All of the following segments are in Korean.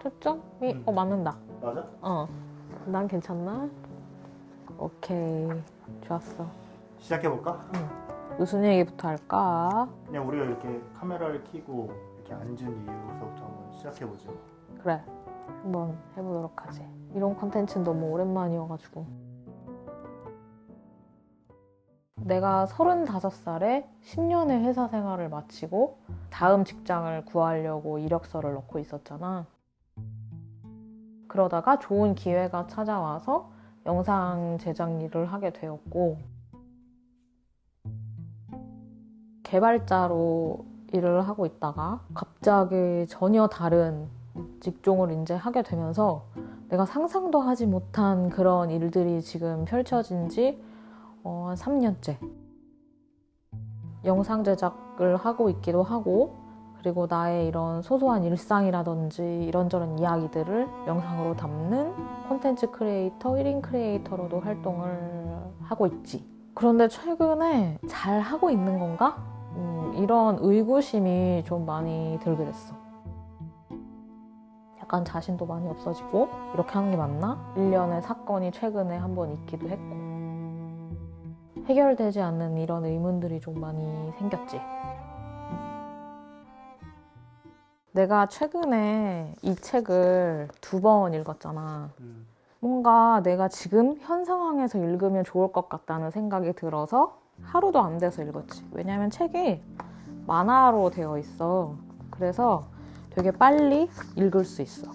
초점이 맞는다. 맞아? 난 괜찮나? 오케이, 좋았어. 시작해볼까? 무슨 얘기부터 할까? 그냥 우리가 이렇게 카메라를 켜고 이렇게 앉은 이유서부터 한번 시작해보죠. 그래, 한번 해보도록 하지. 이런 콘텐츠는 너무 오랜만이어가지고. 내가 35살에 10년의 회사 생활을 마치고 다음 직장을 구하려고 이력서를 넣고 있었잖아. 그러다가 좋은 기회가 찾아와서 영상 제작 일을 하게 되었고, 개발자로 일을 하고 있다가 갑자기 전혀 다른 직종을 이제 하게 되면서 내가 상상도 하지 못한 그런 일들이 지금 펼쳐진 지 한 3년째. 영상 제작을 하고 있기도 하고, 그리고 나의 이런 소소한 일상이라든지 이런저런 이야기들을 영상으로 담는 콘텐츠 크리에이터, 1인 크리에이터로도 활동을 하고 있지. 그런데 최근에 잘 하고 있는 건가? 이런 의구심이 좀 많이 들게 됐어. 약간 자신도 많이 없어지고, 이렇게 하는 게 맞나? 일련의 사건이 최근에 한번 있기도 했고, 해결되지 않는 이런 의문들이 좀 많이 생겼지. 내가 최근에 이 책을 2번 읽었잖아. 뭔가 내가 지금 현 상황에서 읽으면 좋을 것 같다는 생각이 들어서 하루도 안 돼서 읽었지. 왜냐면 책이 만화로 되어 있어. 그래서 되게 빨리 읽을 수 있어.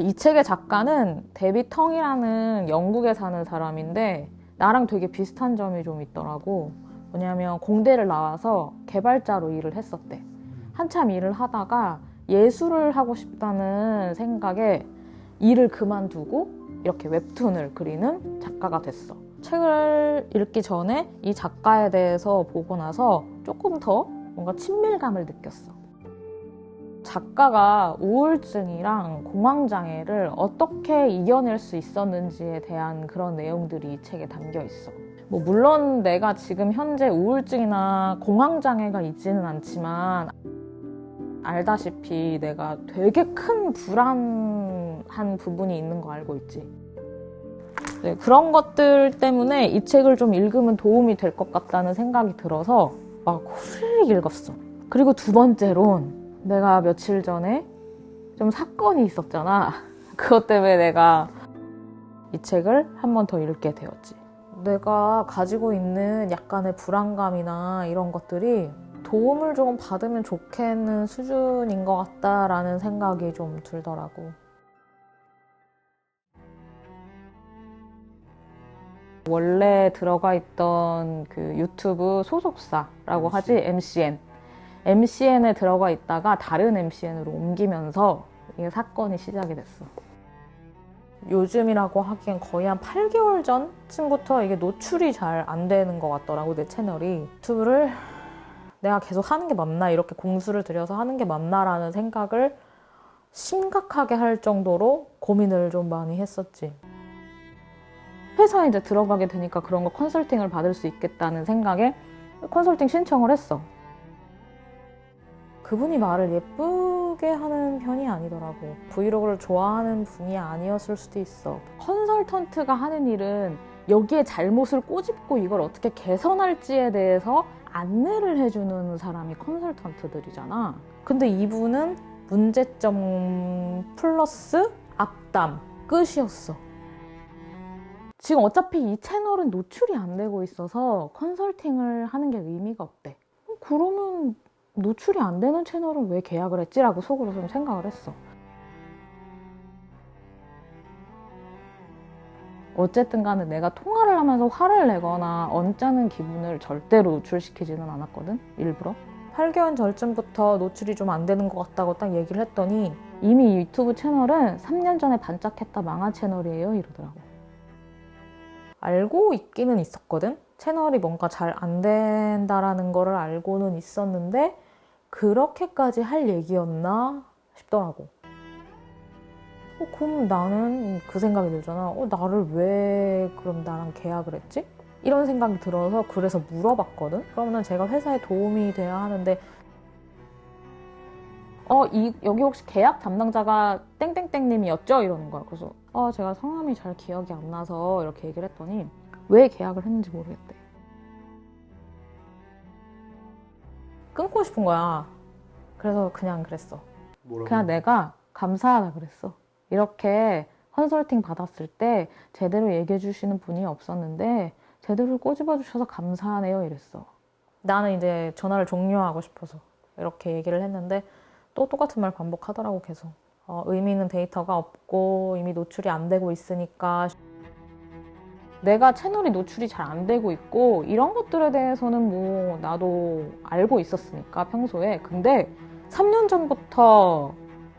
이 책의 작가는 데빗 텅이라는 영국에 사는 사람인데 나랑 되게 비슷한 점이 좀 있더라고. 뭐냐면 공대를 나와서 개발자로 일을 했었대. 한참 일을 하다가 예술을 하고 싶다는 생각에 일을 그만두고 이렇게 웹툰을 그리는 작가가 됐어. 책을 읽기 전에 이 작가에 대해서 보고 나서 조금 더 뭔가 친밀감을 느꼈어. 작가가 우울증이랑 공황장애를 어떻게 이겨낼 수 있었는지에 대한 그런 내용들이 이 책에 담겨 있어. 물론 내가 지금 현재 우울증이나 공황장애가 있지는 않지만 알다시피 내가 되게 큰 불안한 부분이 있는 거 알고 있지. 네, 그런 것들 때문에 이 책을 좀 읽으면 도움이 될 것 같다는 생각이 들어서 막 훌릭 읽었어. 그리고 2번째론 내가 며칠 전에 좀 사건이 있었잖아. 그것 때문에 내가 이 책을 한 번 더 읽게 되었지. 내가 가지고 있는 약간의 불안감이나 이런 것들이 도움을 조금 받으면 좋겠는 수준인 것 같다라는 생각이 좀 들더라고. 원래 들어가 있던 그 유튜브 소속사라고 하지, MCN에 들어가 있다가 다른 MCN으로 옮기면서 이게 사건이 시작이 됐어. 요즘이라고 하기엔 거의 한 8개월 전쯤부터 이게 노출이 잘 안 되는 것 같더라고, 내 채널이. 유튜브를 내가 계속 하는 게 맞나, 이렇게 공수를 들여서 하는 게 맞나라는 생각을 심각하게 할 정도로 고민을 좀 많이 했었지. 회사에 이제 들어가게 되니까 그런 거 컨설팅을 받을 수 있겠다는 생각에 컨설팅 신청을 했어. 그분이 말을 예쁘게 하는 편이 아니더라고. 브이로그를 좋아하는 분이 아니었을 수도 있어. 컨설턴트가 하는 일은 여기에 잘못을 꼬집고 이걸 어떻게 개선할지에 대해서 안내를 해주는 사람이 컨설턴트들이잖아. 근데 이분은 문제점 플러스 악담 끝이었어. 지금 어차피 이 채널은 노출이 안 되고 있어서 컨설팅을 하는 게 의미가 없대. 그러면 노출이 안 되는 채널은 왜 계약을 했지? 라고 속으로 좀 생각을 했어. 어쨌든 간에 내가 통화를 하면서 화를 내거나 언짢은 기분을 절대로 노출시키지는 않았거든, 일부러. 8개월 전쯤부터 노출이 좀 안 되는 것 같다고 딱 얘기를 했더니 이미 이 유튜브 채널은 3년 전에 반짝했다 망한 채널이에요, 이러더라고. 알고 있기는 있었거든? 채널이 뭔가 잘 안 된다라는 거를 알고는 있었는데 그렇게까지 할 얘기였나 싶더라고. 그럼 나는 그 생각이 들잖아. 나를 왜 그럼 나랑 계약을 했지? 이런 생각이 들어서 그래서 물어봤거든? 그러면 제가 회사에 도움이 돼야 하는데 여기 혹시 계약 담당자가 땡땡땡님이었죠? 이러는 거야. 그래서 제가 성함이 잘 기억이 안 나서 이렇게 얘기를 했더니 왜 계약을 했는지 모르겠대. 끊고 싶은 거야. 그래서 그냥 그랬어. 뭐라고? 그냥 내가 감사하다 그랬어. 이렇게 컨설팅 받았을 때 제대로 얘기해 주시는 분이 없었는데 제대로 꼬집어 주셔서 감사하네요 이랬어. 나는 이제 전화를 종료하고 싶어서 이렇게 얘기를 했는데 또 똑같은 말 반복하더라고 계속. 의미 있는 데이터가 없고 이미 노출이 안 되고 있으니까 내가 채널이 노출이 잘 안 되고 있고 이런 것들에 대해서는 뭐 나도 알고 있었으니까 평소에. 근데 3년 전부터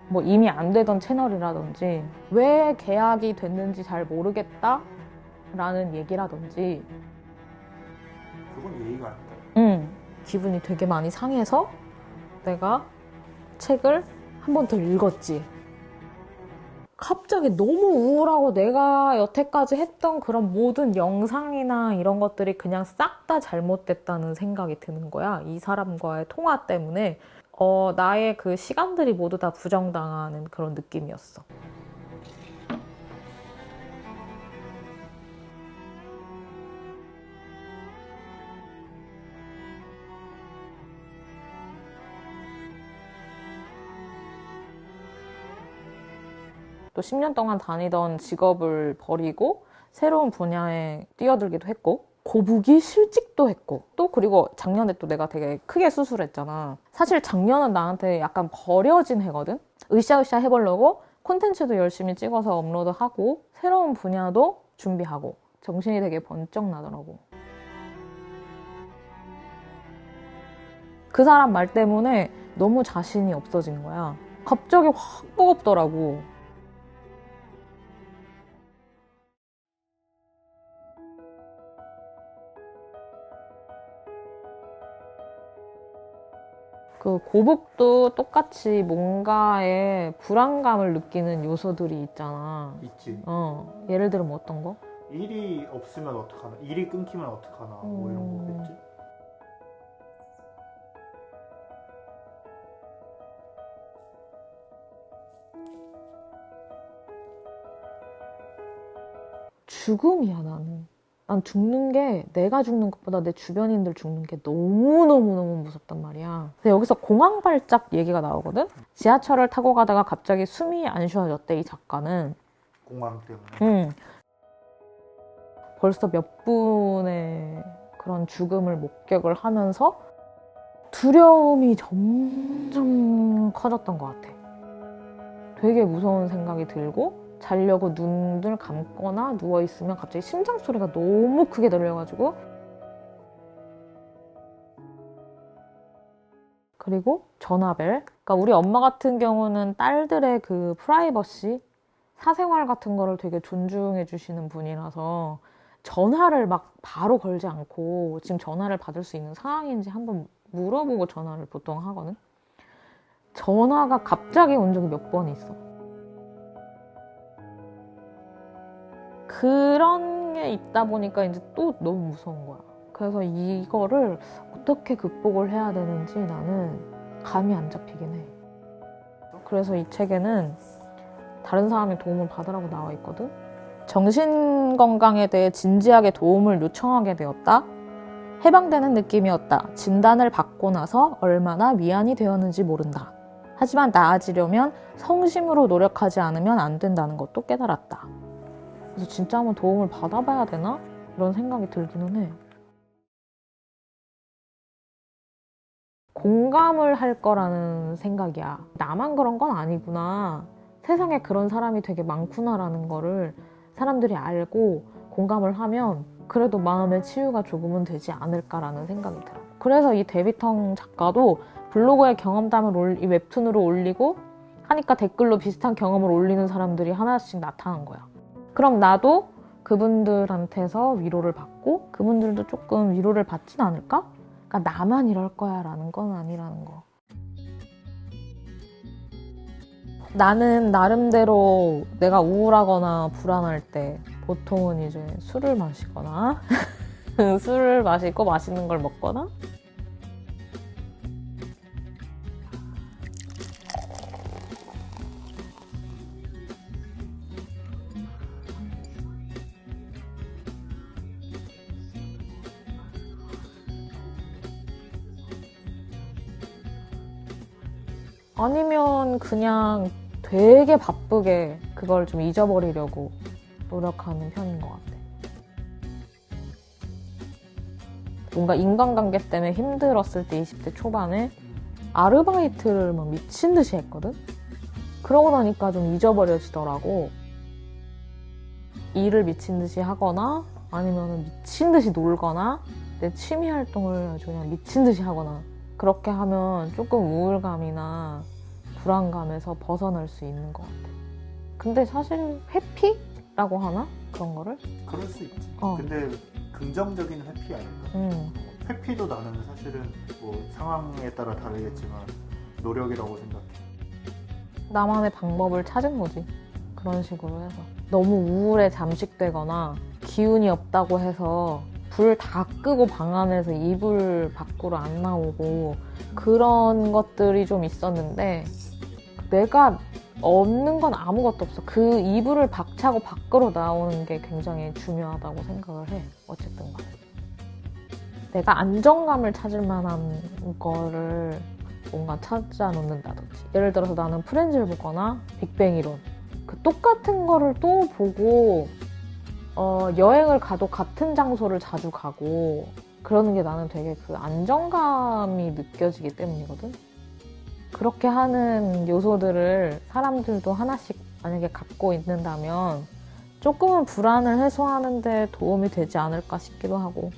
뭐 이미 안 되던 채널이라든지 왜 계약이 됐는지 잘 모르겠다 라는 얘기라든지 그건 예의가 아니다. 기분이 되게 많이 상해서 내가 책을 한 번 더 읽었지. 갑자기 너무 우울하고 내가 여태까지 했던 그런 모든 영상이나 이런 것들이 그냥 싹 다 잘못됐다는 생각이 드는 거야. 이 사람과의 통화 때문에 나의 그 시간들이 모두 다 부정당하는 그런 느낌이었어. 또 10년 동안 다니던 직업을 버리고 새로운 분야에 뛰어들기도 했고 고부기 실직도 했고 또 그리고 작년에 또 내가 되게 크게 수술했잖아. 사실 작년은 나한테 약간 버려진 해거든. 으쌰으쌰 해보려고 콘텐츠도 열심히 찍어서 업로드하고 새로운 분야도 준비하고 정신이 되게 번쩍 나더라고. 그 사람 말 때문에 너무 자신이 없어진 거야. 갑자기 확 버겁더라고. 그 고북도 똑같이 뭔가에 불안감을 느끼는 요소들이 있잖아. 있지. 예를 들면 어떤 거? 일이 없으면 어떡하나? 일이 끊기면 어떡하나? 뭐 이런 거겠지? 죽음이야 나는. 난 죽는 게 내가 죽는 것보다 내 주변인들 죽는 게 너무너무너무 무섭단 말이야. 근데 여기서 공황 발작 얘기가 나오거든? 지하철을 타고 가다가 갑자기 숨이 안 쉬어졌대, 이 작가는. 공황 때문에. 벌써 몇 분의 그런 죽음을 목격을 하면서 두려움이 점점 커졌던 것 같아. 되게 무서운 생각이 들고 자려고 눈을 감거나 누워있으면 갑자기 심장 소리가 너무 크게 들려가지고 그리고 전화벨. 그러니까 우리 엄마 같은 경우는 딸들의 그 프라이버시, 사생활 같은 거를 되게 존중해 주시는 분이라서 전화를 막 바로 걸지 않고 지금 전화를 받을 수 있는 상황인지 한번 물어보고 전화를 보통 하거든. 전화가 갑자기 온 적이 몇 번 있어. 그런 게 있다 보니까 이제 또 너무 무서운 거야. 그래서 이거를 어떻게 극복을 해야 되는지 나는 감이 안 잡히긴 해. 그래서 이 책에는 다른 사람의 도움을 받으라고 나와 있거든. 정신건강에 대해 진지하게 도움을 요청하게 되었다. 해방되는 느낌이었다. 진단을 받고 나서 얼마나 위안이 되었는지 모른다. 하지만 나아지려면 성심으로 노력하지 않으면 안 된다는 것도 깨달았다. 그래서 진짜 한번 도움을 받아봐야 되나? 이런 생각이 들기는 해. 공감을 할 거라는 생각이야. 나만 그런 건 아니구나. 세상에 그런 사람이 되게 많구나라는 거를 사람들이 알고 공감을 하면 그래도 마음의 치유가 조금은 되지 않을까라는 생각이 들어. 그래서 이 데뷔텅 작가도 블로그에 경험담을 이 웹툰으로 올리고 하니까 댓글로 비슷한 경험을 올리는 사람들이 하나씩 나타난 거야. 그럼 나도 그분들한테서 위로를 받고 그분들도 조금 위로를 받진 않을까? 그러니까 나만 이럴 거야 라는 건 아니라는 거. 나는 나름대로 내가 우울하거나 불안할 때 보통은 이제 술을 마시거나 술을 마시고 맛있는 걸 먹거나 아니면 그냥 되게 바쁘게 그걸 좀 잊어버리려고 노력하는 편인 것 같아. 뭔가 인간관계 때문에 힘들었을 때 20대 초반에 아르바이트를 막 미친 듯이 했거든? 그러고 나니까 좀 잊어버려지더라고. 일을 미친 듯이 하거나 아니면 미친 듯이 놀거나 내 취미 활동을 아주 그냥 미친 듯이 하거나 그렇게 하면 조금 우울감이나 불안감에서 벗어날 수 있는 것 같아. 근데 사실 회피라고 하나? 그런 거를? 그럴 수 있지. 어. 근데 긍정적인 회피 아닐까? 회피도 나는 사실은 뭐 상황에 따라 다르겠지만 노력이라고 생각해. 나만의 방법을 찾은 거지. 그런 식으로 해서. 너무 우울에 잠식되거나 기운이 없다고 해서 불 다 끄고 방 안에서 이불 밖으로 안 나오고 그런 것들이 좀 있었는데 내가 없는 건 아무것도 없어. 그 이불을 박차고 밖으로 나오는 게 굉장히 중요하다고 생각을 해. 어쨌든 간에. 내가 안정감을 찾을 만한 거를 뭔가 찾아 놓는다든지. 예를 들어서 나는 프렌즈를 보거나 빅뱅 이론. 그 똑같은 거를 또 보고 여행을 가도 같은 장소를 자주 가고 그러는 게 나는 되게 그 안정감이 느껴지기 때문이거든. 그렇게 하는 요소들을 사람들도 하나씩 만약에 갖고 있는다면 조금은 불안을 해소하는 데 도움이 되지 않을까 싶기도 하고.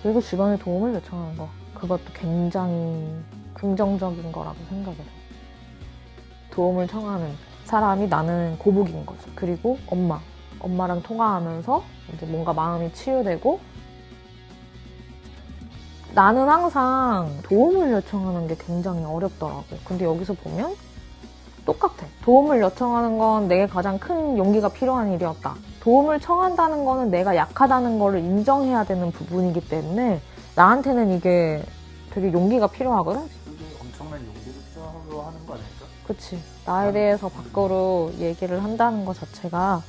그리고 주변에 도움을 요청하는 거. 그것도 굉장히 긍정적인 거라고 생각해요. 도움을 청하는 사람이 나는 고복인 거죠. 그리고 엄마랑 통화하면서 이제 뭔가 마음이 치유되고 나는 항상 도움을 요청하는 게 굉장히 어렵더라고. 근데 여기서 보면 똑같아. 도움을 요청하는 건 내게 가장 큰 용기가 필요한 일이었다. 도움을 청한다는 거는 내가 약하다는 거를 인정해야 되는 부분이기 때문에 나한테는 이게 되게 용기가 필요하거든. 그게 엄청난 용기를 필요로 하는 거 아닐까? 그치. 나에 대해서 밖으로 얘기를 한다는 것 자체가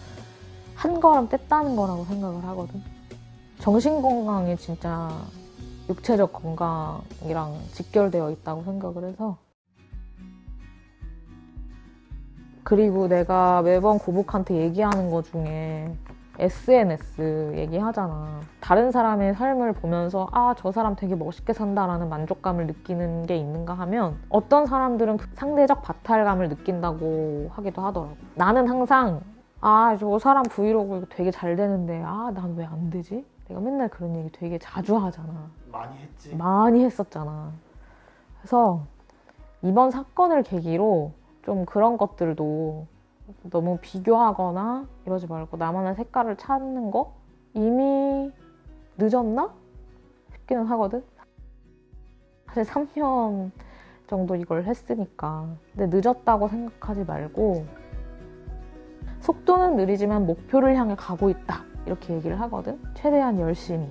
한 걸음 뗐다는 거라고 생각을 하거든. 정신건강이 진짜 육체적 건강이랑 직결되어 있다고 생각을 해서. 그리고 내가 매번 고복한테 얘기하는 것 중에 SNS 얘기하잖아. 다른 사람의 삶을 보면서 저 사람 되게 멋있게 산다라는 만족감을 느끼는 게 있는가 하면 어떤 사람들은 상대적 박탈감을 느낀다고 하기도 하더라고. 나는 항상 저 사람 브이로그 되게 잘 되는데 난 왜 안 되지? 내가 맨날 그런 얘기 되게 자주 하잖아. 많이 했지. 많이 했었잖아. 그래서 이번 사건을 계기로 좀 그런 것들도 너무 비교하거나 이러지 말고 나만의 색깔을 찾는 거? 이미 늦었나? 싶기는 하거든. 사실 3년 정도 이걸 했으니까. 근데 늦었다고 생각하지 말고 속도는 느리지만 목표를 향해 가고 있다. 이렇게 얘기를 하거든. 최대한 열심히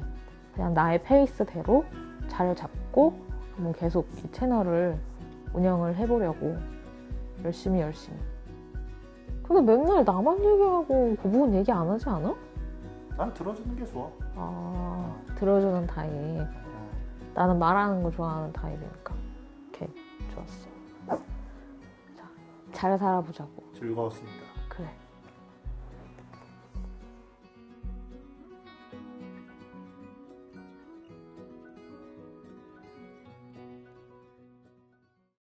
그냥 나의 페이스대로 잘 잡고 한번 계속 이 채널을 운영을 해보려고 열심히. 근데 맨날 나만 얘기하고 그 부분 얘기 안 하지 않아? 난 들어주는 게 좋아. 들어주는 타입. 나는 말하는 거 좋아하는 타입이니까. 오케이, 좋았어. 자, 잘 살아보자고. 즐거웠습니다.